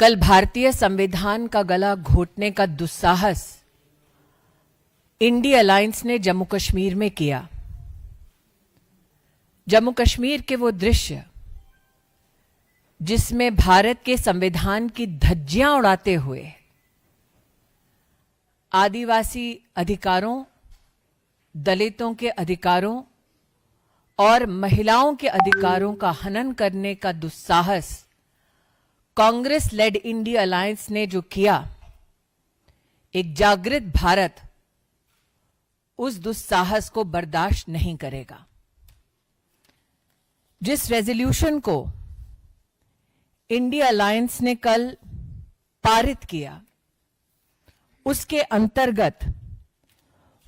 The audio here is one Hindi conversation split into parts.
कल भारतीय संविधान का गला घोटने का दुस्साहस इंडी अलायंस ने जम्मू कश्मीर में किया। जम्मू कश्मीर के वो दृश्य जिसमें भारत के संविधान की धज्जियां उड़ाते हुए आदिवासी अधिकारों, दलितों के अधिकारों और महिलाओं के अधिकारों का हनन करने का दुस्साहस कांग्रेस लेड इंडी अलायंस ने जो किया, एक जागृत भारत उस दुस्साहस को बर्दाश्त नहीं करेगा। जिस रेजोल्यूशन को इंडी अलायंस ने कल पारित किया, उसके अंतर्गत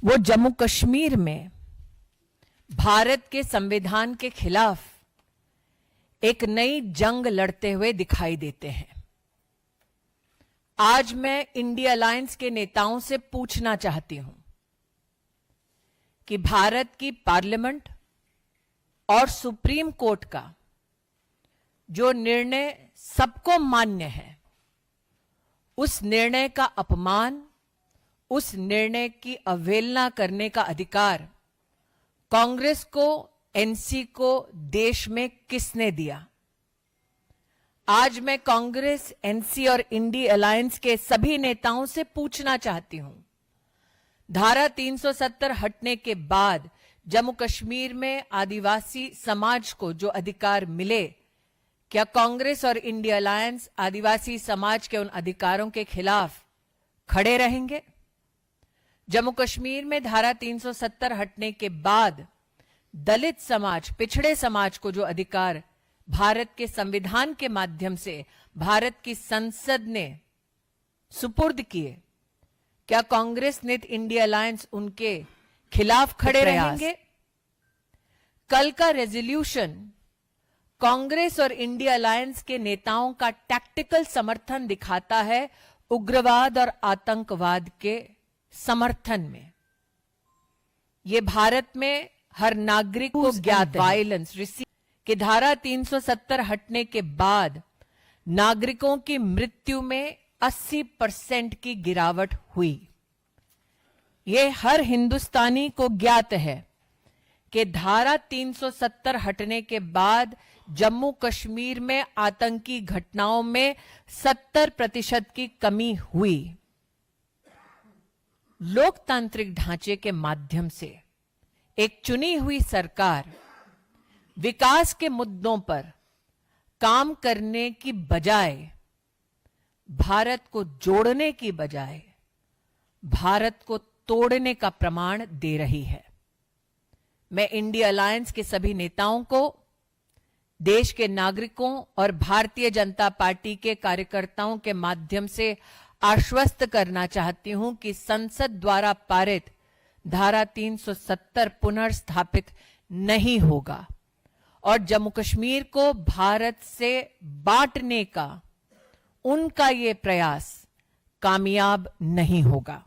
वो जम्मू कश्मीर में भारत के संविधान के खिलाफ एक नई जंग लड़ते हुए दिखाई देते हैं। आज मैं इंडी अलायंस के नेताओं से पूछना चाहती हूं कि भारत की पार्लियामेंट और सुप्रीम कोर्ट का जो निर्णय सबको मान्य है, उस निर्णय का अपमान, उस निर्णय की अवहेलना करने का अधिकार कांग्रेस को, एनसी को देश में किसने दिया? आज मैं कांग्रेस, एनसी और इंडी अलायंस के सभी नेताओं से पूछना चाहती हूं, धारा 370 हटने के बाद जम्मू कश्मीर में आदिवासी समाज को जो अधिकार मिले, क्या कांग्रेस और इंडी अलायंस आदिवासी समाज के उन अधिकारों के खिलाफ खड़े रहेंगे? जम्मू कश्मीर में धारा 370 हटने के बाद दलित समाज, पिछड़े समाज को जो अधिकार भारत के संविधान के माध्यम से भारत की संसद ने सुपुर्द किए, क्या कांग्रेस नेत इंडी अलायंस उनके खिलाफ खड़े रहेंगे? कल का रेजोल्यूशन कांग्रेस और इंडी अलायंस के नेताओं का टैक्टिकल समर्थन दिखाता है उग्रवाद और आतंकवाद के समर्थन में। यह भारत में हर नागरिक को ज्ञात वायलेंस रिसीव कि धारा 370 हटने के बाद नागरिकों की मृत्यु में 80% की गिरावट हुई। यह हर हिंदुस्तानी को ज्ञात है कि धारा 370 हटने के बाद जम्मू कश्मीर में आतंकी घटनाओं में 70% की कमी हुई। लोकतांत्रिक ढांचे के माध्यम से एक चुनी हुई सरकार विकास के मुद्दों पर काम करने की बजाय, भारत को जोड़ने की बजाय भारत को तोड़ने का प्रमाण दे रही है। मैं इंडी अलायंस के सभी नेताओं को, देश के नागरिकों और भारतीय जनता पार्टी के कार्यकर्ताओं के माध्यम से आश्वस्त करना चाहती हूं कि संसद द्वारा पारित धारा 370 पुनर्स्थापित नहीं होगा और जम्मू कश्मीर को भारत से बांटने का उनका ये प्रयास कामयाब नहीं होगा।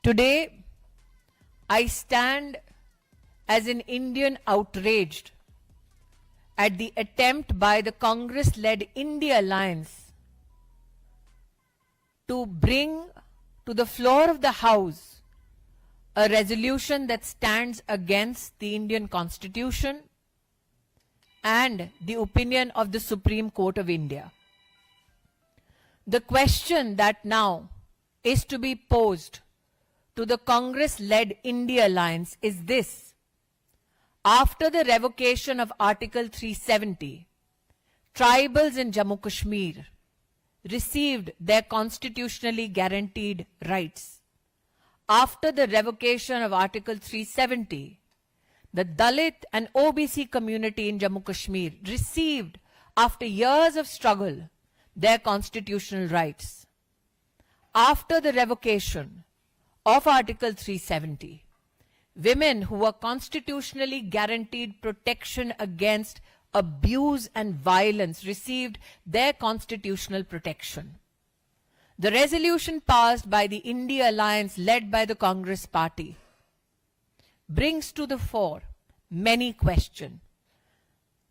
Today I stand as an Indian outraged at the attempt by the Congress-led Indy Alliance to bring to the floor of the House a resolution that stands against the Indian Constitution and the opinion of the Supreme Court of India. The question that now is to be posed to the Congress-led Indy Alliance is this: after the revocation of Article 370, tribals in Jammu Kashmir received their constitutionally guaranteed rights. After the revocation of Article 370, the Dalit and OBC community in Jammu Kashmir received, after years of struggle, their constitutional rights. After the revocation of Article 370, women who were constitutionally guaranteed protection against abuse and violence received their constitutional protection. The resolution passed by the Indy Alliance led by the Congress Party brings to the fore many questions.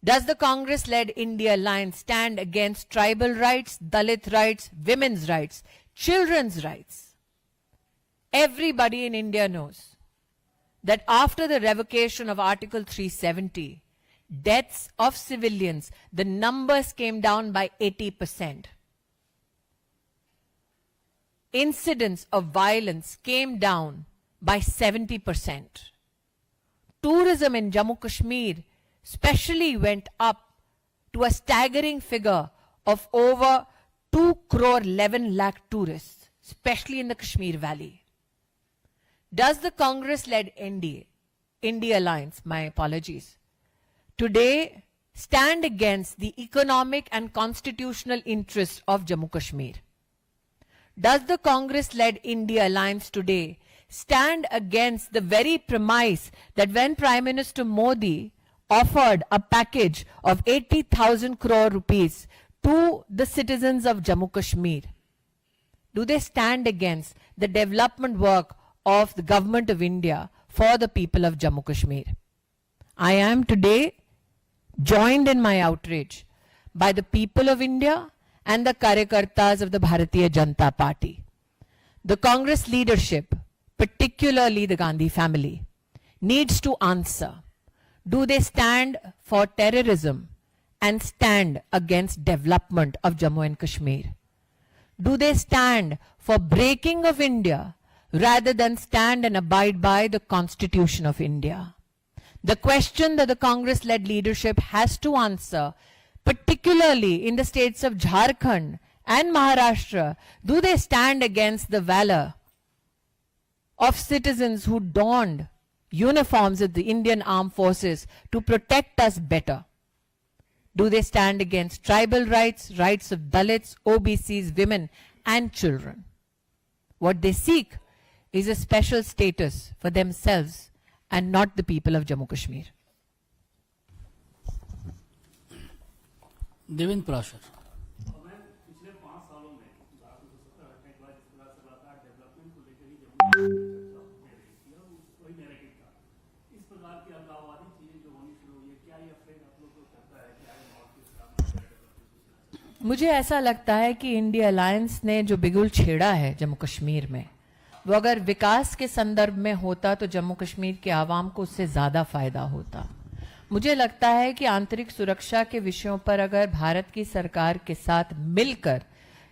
Does the Congress-led India Alliance stand against tribal rights, Dalit rights, women's rights, children's rights? Everybody in India knows that after the revocation of Article 370, deaths of civilians, the numbers came down by 80%. Incidents of violence came down by 70%. Tourism in Jammu Kashmir especially went up to a staggering figure of over 2 crore 11 lakh tourists, especially in the Kashmir Valley. Does the Congress-led India Alliance, my apologies, today stand against the economic and constitutional interests of Jammu Kashmir? Does the Congress-led India Alliance today stand against the very premise that when Prime Minister Modi offered a package of 80,000 crore rupees to the citizens of Jammu Kashmir, do they stand against the development work of the government of India for the people of Jammu Kashmir? I am today joined in my outrage by the people of India and the Karyakartas of the Bharatiya Janata Party. The Congress leadership, particularly the Gandhi family, needs to answer. Do they stand for terrorism and stand against development of Jammu and Kashmir? Do they stand for breaking of India rather than stand and abide by the Constitution of India? The question that the Congress-led leadership has to answer, particularly in the states of Jharkhand and Maharashtra, do they stand against the valor of citizens who donned uniforms of the Indian Armed Forces to protect us better? Do they stand against tribal rights, rights of Dalits, OBCs, women and children? What they seek is a special status for themselves and not the people of Jammu Kashmir. Devendra Parashar. पिछले 5 सालों में 2017 हटने के बाद इस तरह से लगातार डेवलपमेंट को लेकर ही जम्मू चर्चा होती रही थी और वही नैरेटिव था। इस प्रकार की अलगाववादी चीजें जो होनी शुरू हुई है, क्या ये अफेक्ट आप लोग को करता है कि आगे और किस तरह? मुझे ऐसा लगता है कि इंडिया अलायंस ने जो बिगुल छेड़ा है जम्मू कश्मीर में, वो अगर विकास के संदर्भ में होता तो जम्मू कश्मीर के आवाम को उससे ज्यादा फायदा होता। मुझे लगता है कि आंतरिक सुरक्षा के विषयों पर अगर भारत की सरकार के साथ मिलकर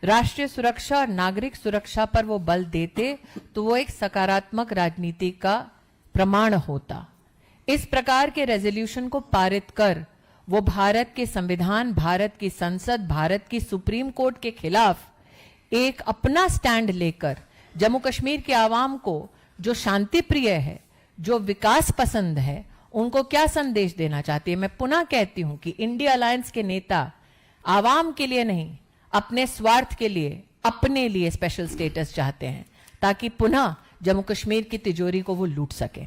राष्ट्रीय सुरक्षा और नागरिक सुरक्षा पर वो बल देते तो वो एक सकारात्मक राजनीति का प्रमाण होता। इस प्रकार के रेजोल्यूशन को पारित कर वो भारत के संविधान, भारत की संसद, भारत की सुप्रीम कोर्ट के खिलाफ एक अपना स्टैंड लेकर जम्मू कश्मीर के आवाम को, जो शांति प्रिय है, जो विकास पसंद है, उनको क्या संदेश देना चाहती है? मैं पुनः कहती हूं कि इंडिया अलायंस के नेता आवाम के लिए नहीं, अपने स्वार्थ के लिए, अपने लिए स्पेशल स्टेटस चाहते हैं ताकि पुनः जम्मू कश्मीर की तिजोरी को वो लूट सके।